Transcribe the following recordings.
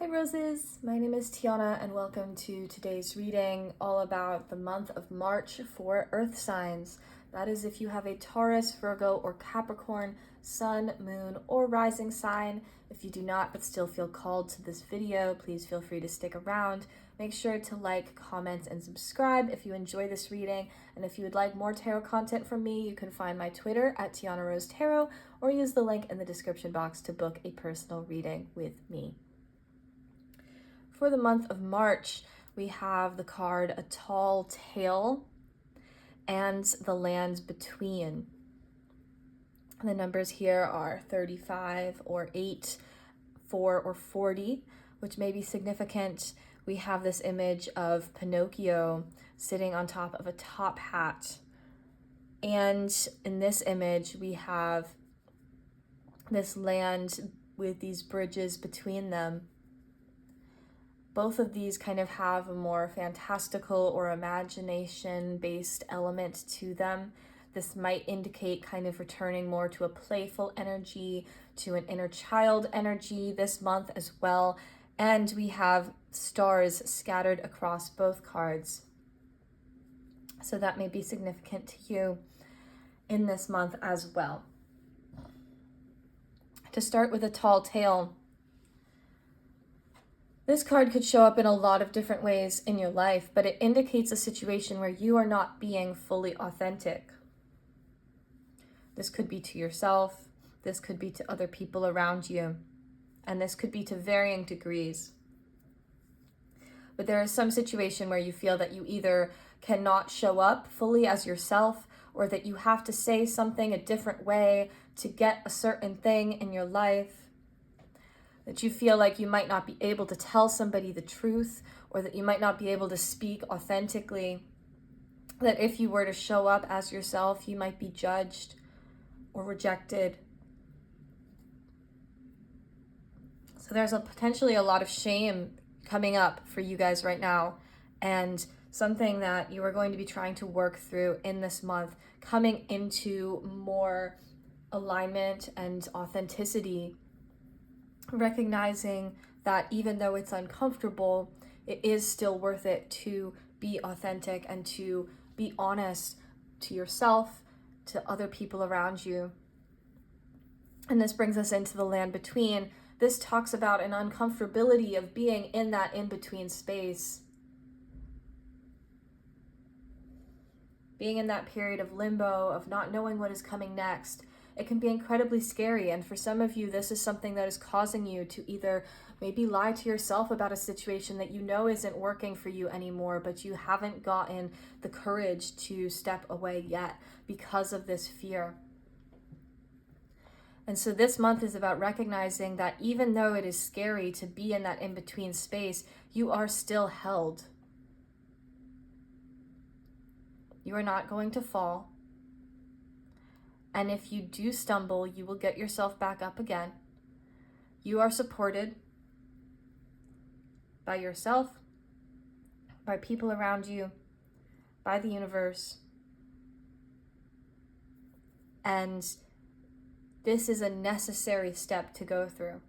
Hi roses, my name is Tianna and welcome to today's reading all about the month of March for earth signs. That is if you have a Taurus, Virgo, or Capricorn, sun, moon, or rising sign. If you do not but still feel called to this video, please feel free to stick around. Make sure to like, comment, and subscribe if you enjoy this reading. And if you would like more tarot content from me, you can find my Twitter at Tianna Rose Tarot or use the link in the description box to book a personal reading with me. For the month of March, we have the card A Tall Tale and the Land Between. The numbers here are 35 or 8, 4 or 40, which may be significant. We have this image of Pinocchio sitting on top of a top hat. And in this image, we have this land with these bridges between them. Both of these kind of have a more fantastical or imagination-based element to them. This might indicate kind of returning more to a playful energy, to an inner child energy this month as well. And we have stars scattered across both cards. So that may be significant to you in this month as well. To start with A Tall Tale, this card could show up in a lot of different ways in your life, but it indicates a situation where you are not being fully authentic. This could be to yourself, this could be to other people around you, and this could be to varying degrees. But there is some situation where you feel that you either cannot show up fully as yourself, or that you have to say something a different way to get a certain thing in your life. That you feel like you might not be able to tell somebody the truth, or that you might not be able to speak authentically. That if you were to show up as yourself, you might be judged or rejected. So there's potentially a lot of shame coming up for you guys right now, and something that you are going to be trying to work through in this month, coming into more alignment and authenticity. Recognizing that even though it's uncomfortable, it is still worth it to be authentic and to be honest to yourself, to other people around you. And this brings us into the land between. This talks about an uncomfortability of being in that in-between space. Being in that period of limbo, of not knowing what is coming next. It can be incredibly scary, and for some of you, this is something that is causing you to either maybe lie to yourself about a situation that you know isn't working for you anymore, but you haven't gotten the courage to step away yet because of this fear. And so this month is about recognizing that even though it is scary to be in that in-between space, you are still held. You are not going to fall. And if you do stumble, you will get yourself back up again. You are supported by yourself, by people around you, by the universe. And this is a necessary step to go through.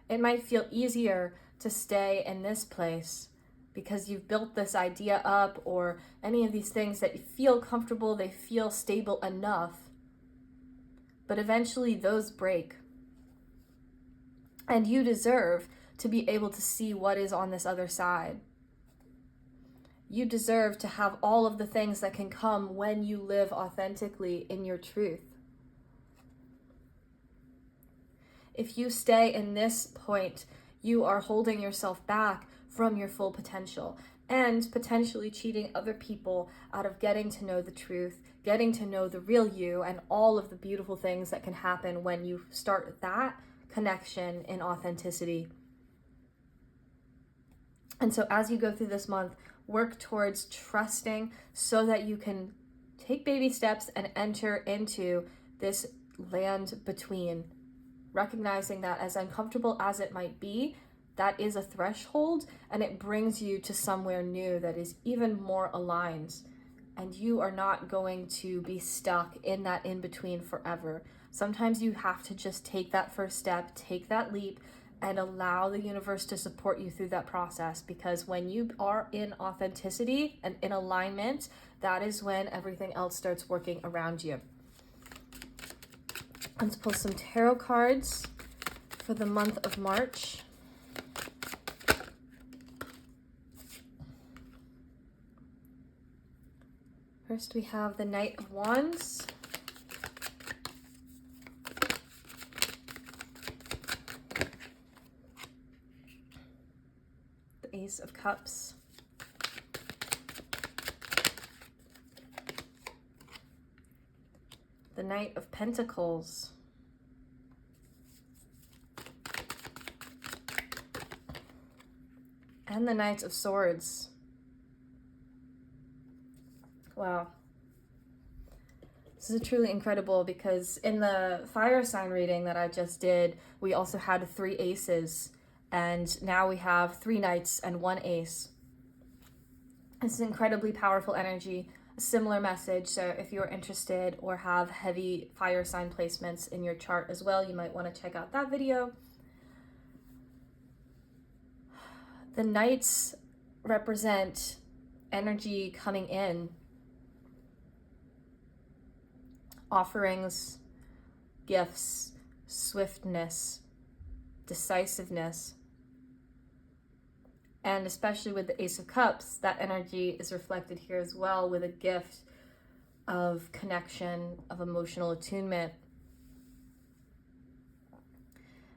It might feel easier to stay in this place because you've built this idea up, or any of these things that you feel comfortable, they feel stable enough. But eventually those break. And you deserve to be able to see what is on this other side. You deserve to have all of the things that can come when you live authentically in your truth. If you stay in this point, you are holding yourself back from your full potential, and potentially cheating other people out of getting to know the truth, getting to know the real you, and all of the beautiful things that can happen when you start that connection in authenticity. And so as you go through this month, work towards trusting so that you can take baby steps and enter into this land between, recognizing that as uncomfortable as it might be, that is a threshold, and it brings you to somewhere new that is even more aligned. And you are not going to be stuck in that in-between forever. Sometimes you have to just take that first step, take that leap, and allow the universe to support you through that process, because when you are in authenticity and in alignment, that is when everything else starts working around you. Let's pull some tarot cards for the month of March. First, we have the Knight of Wands, the Ace of Cups, the Knight of Pentacles, and the Knight of Swords. Wow. This is truly incredible, because in the fire sign reading that I just did, we also had 3 aces, and now we have 3 knights and 1 ace. This is incredibly powerful energy, a similar message. So if you're interested or have heavy fire sign placements in your chart as well, you might want to check out that video. The knights represent energy coming in, offerings, gifts, swiftness, decisiveness. And especially with the Ace of Cups, that energy is reflected here as well, with a gift of connection, of emotional attunement.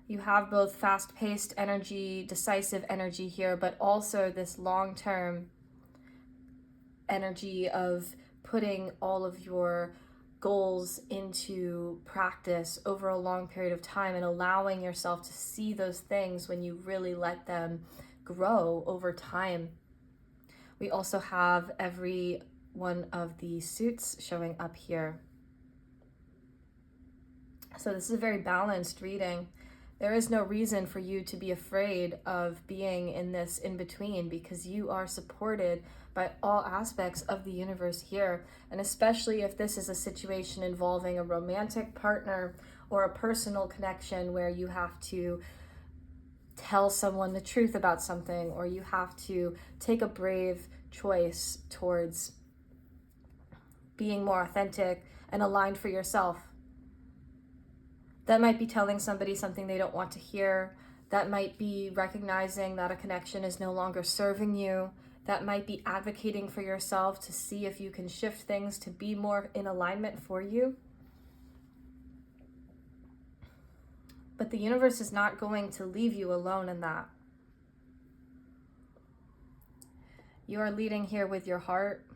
You have both fast-paced energy, decisive energy here, but also this long-term energy of putting all of your goals into practice over a long period of time and allowing yourself to see those things when you really let them grow over time. We also have every one of the suits showing up here. So this is a very balanced reading. There is no reason for you to be afraid of being in this in-between, because you are supported by all aspects of the universe here. And especially if this is a situation involving a romantic partner or a personal connection where you have to tell someone the truth about something, or you have to take a brave choice towards being more authentic and aligned for yourself. That might be telling somebody something they don't want to hear. That might be recognizing that a connection is no longer serving you. That might be advocating for yourself to see if you can shift things to be more in alignment for you. But the universe is not going to leave you alone in that. You are leading here with your heart,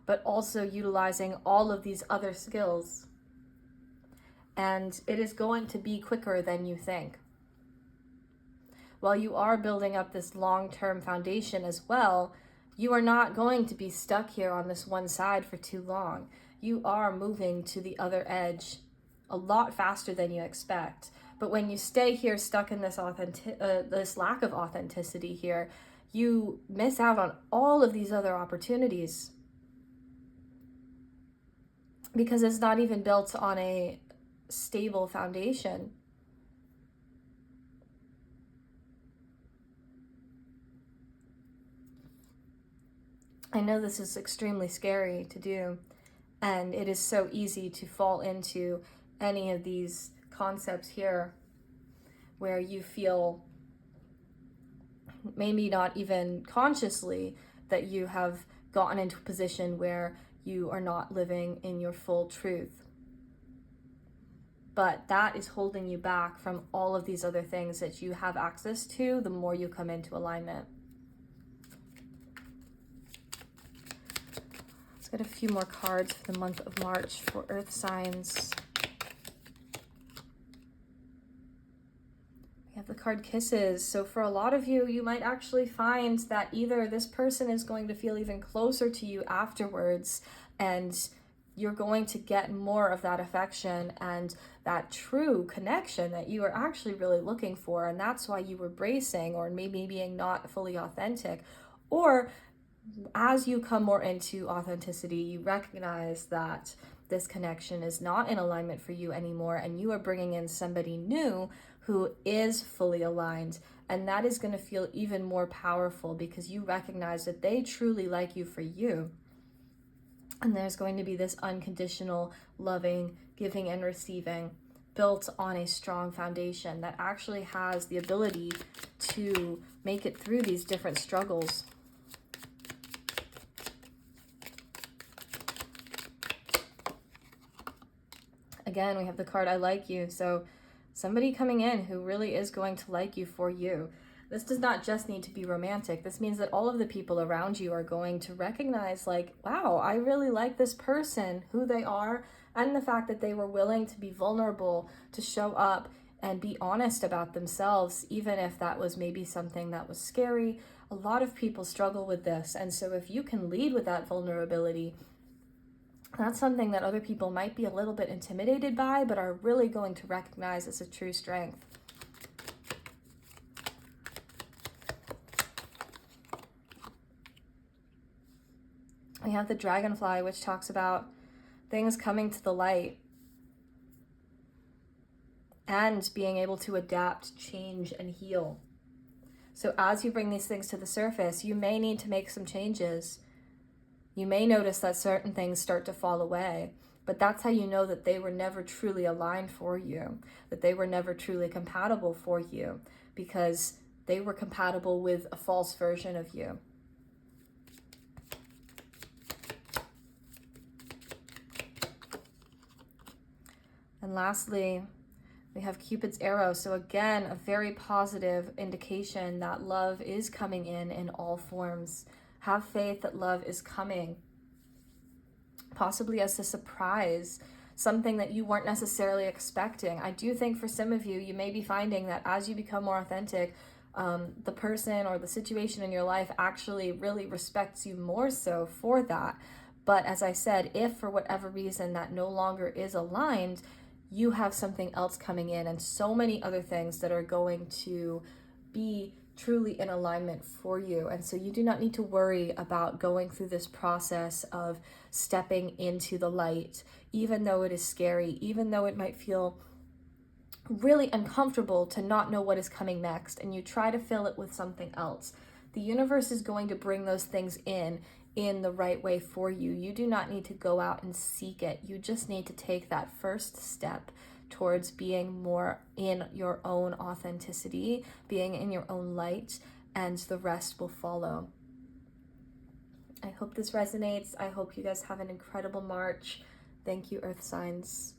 but also utilizing all of these other skills. And it is going to be quicker than you think. While you are building up this long-term foundation as well, you are not going to be stuck here on this one side for too long. You are moving to the other edge a lot faster than you expect. But when you stay here stuck in this this lack of authenticity here, you miss out on all of these other opportunities, because it's not even built on a stable foundation. I know this is extremely scary to do, and it is so easy to fall into any of these concepts here where you feel, maybe not even consciously, that you have gotten into a position where you are not living in your full truth. But that is holding you back from all of these other things that you have access to the more you come into alignment. Let's get a few more cards for the month of March for Earth signs. We have the card Kisses. So for a lot of you, you might actually find that either this person is going to feel even closer to you afterwards, and you're going to get more of that affection and that true connection that you are actually really looking for, and that's why you were bracing or maybe being not fully authentic. Or as you come more into authenticity, you recognize that this connection is not in alignment for you anymore, and you are bringing in somebody new who is fully aligned. And that is going to feel even more powerful because you recognize that they truly like you for you. And there's going to be this unconditional, loving, giving and receiving built on a strong foundation that actually has the ability to make it through these different struggles. Again, we have the card, I like you. So somebody coming in who really is going to like you for you. This does not just need to be romantic. This means that all of the people around you are going to recognize, like, wow, I really like this person, who they are, and the fact that they were willing to be vulnerable, to show up and be honest about themselves, even if that was maybe something that was scary. A lot of people struggle with this. And so if you can lead with that vulnerability, that's something that other people might be a little bit intimidated by, but are really going to recognize as a true strength. We have the dragonfly, which talks about things coming to the light and being able to adapt, change, and heal. So as you bring these things to the surface, you may need to make some changes. You may notice that certain things start to fall away, but that's how you know that they were never truly aligned for you, that they were never truly compatible for you, because they were compatible with a false version of you. And lastly, we have Cupid's arrow. So again, a very positive indication that love is coming in all forms. Have faith that love is coming, possibly as a surprise, something that you weren't necessarily expecting. I do think for some of you, you may be finding that as you become more authentic, the person or the situation in your life actually really respects you more so for that. But as I said, if for whatever reason that no longer is aligned, you have something else coming in and so many other things that are going to be truly in alignment for you. And so you do not need to worry about going through this process of stepping into the light, even though it is scary, even though it might feel really uncomfortable to not know what is coming next, and you try to fill it with something else. The universe is going to bring those things in the right way for you. You do not need to go out and seek it. You just need to take that first step towards being more in your own authenticity, being in your own light, and the rest will follow. I hope this resonates. I hope you guys have an incredible March. Thank you, Earth signs.